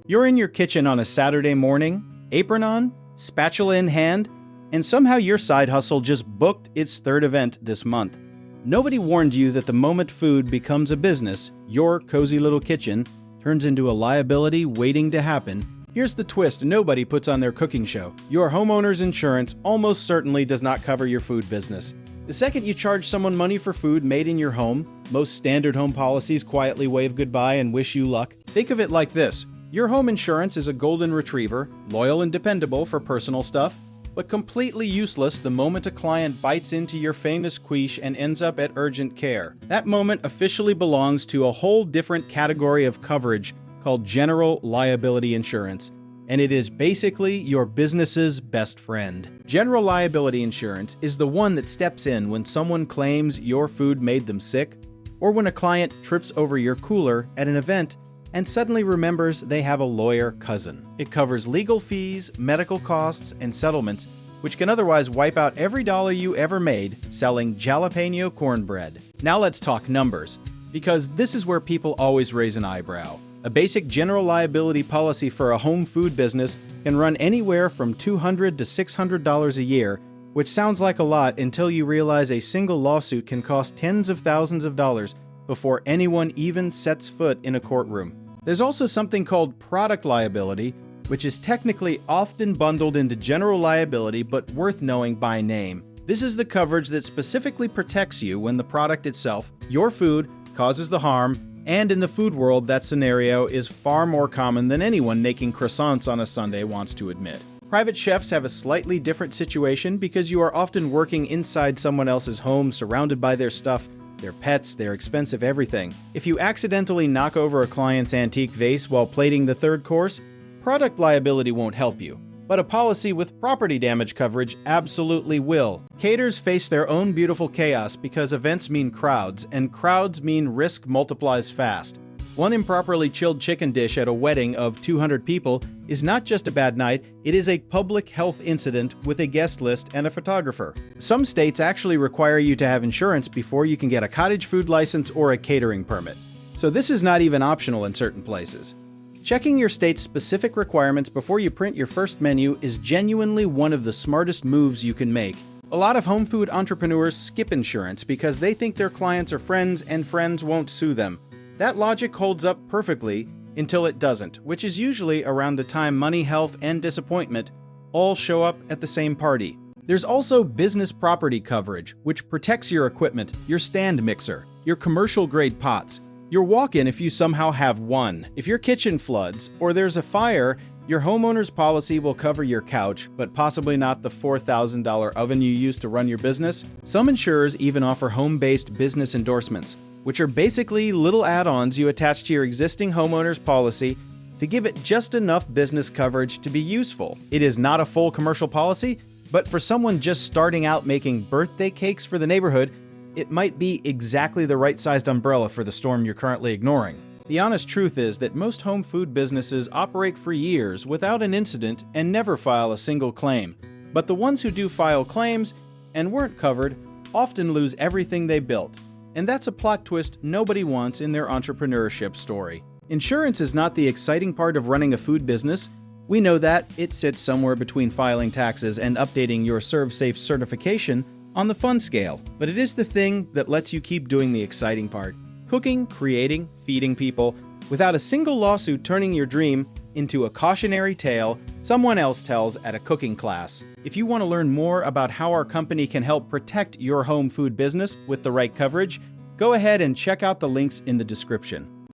You're in your kitchen on a Saturday morning, apron on, spatula in hand, and somehow your side hustle just booked its third event this month. Nobody warned you that the moment food becomes a business, your cozy little kitchen turns into a liability waiting to happen. Here's the twist nobody puts on their cooking show. Your homeowner's insurance almost certainly does not cover your food business. The second you charge someone money for food made in your home, most standard home policies quietly wave goodbye and wish you luck. Think of it like this. Your home insurance is a golden retriever, loyal and dependable for personal stuff, but completely useless the moment a client bites into your famous quiche and ends up at urgent care. That moment officially belongs to a whole different category of coverage called general liability insurance, and it is basically your business's best friend. General liability insurance is the one that steps in when someone claims your food made them sick, or when a client trips over your cooler at an event and suddenly remembers they have a lawyer cousin. It covers legal fees, medical costs, and settlements, which can otherwise wipe out every dollar you ever made selling jalapeno cornbread. Now let's talk numbers, because this is where people always raise an eyebrow. A basic general liability policy for a home food business can run anywhere from $200 to $600 a year, which sounds like a lot until you realize a single lawsuit can cost tens of thousands of dollars before anyone even sets foot in a courtroom. There's also something called product liability, which is technically often bundled into general liability but worth knowing by name. This is the coverage that specifically protects you when the product itself, your food, causes the harm, and in the food world that scenario is far more common than anyone making croissants on a Sunday wants to admit. Private chefs have a slightly different situation because you are often working inside someone else's home surrounded by their stuff, their pets, their expensive everything. If you accidentally knock over a client's antique vase while plating the third course, product liability won't help you. But a policy with property damage coverage absolutely will. Caterers face their own beautiful chaos because events mean crowds, and crowds mean risk multiplies fast. One improperly chilled chicken dish at a wedding of 200 people is not just a bad night, it is a public health incident with a guest list and a photographer. Some states actually require you to have insurance before you can get a cottage food license or a catering permit. So this is not even optional in certain places. Checking your state's specific requirements before you print your first menu is genuinely one of the smartest moves you can make. A lot of home food entrepreneurs skip insurance because they think their clients are friends and friends won't sue them. That logic holds up perfectly until it doesn't, which is usually around the time money, health, and disappointment all show up at the same party. There's also business property coverage, which protects your equipment, your stand mixer, your commercial-grade pots, your walk-in if you somehow have one. If your kitchen floods or there's a fire, your homeowner's policy will cover your couch, but possibly not the $4,000 oven you use to run your business. Some insurers even offer home-based business endorsements, which are basically little add-ons you attach to your existing homeowner's policy to give it just enough business coverage to be useful. It is not a full commercial policy, but for someone just starting out making birthday cakes for the neighborhood, it might be exactly the right-sized umbrella for the storm you're currently ignoring. The honest truth is that most home food businesses operate for years without an incident and never file a single claim. But the ones who do file claims and weren't covered often lose everything they built. And that's a plot twist nobody wants in their entrepreneurship story. Insurance is not the exciting part of running a food business. We know that. It sits somewhere between filing taxes and updating your ServSafe certification on the fun scale. But it is the thing that lets you keep doing the exciting part. Cooking, creating, feeding people, without a single lawsuit turning your dream into a cautionary tale someone else tells at a cooking class. If you want to learn more about how our company can help protect your home food business with the right coverage, go ahead and check out the links in the description.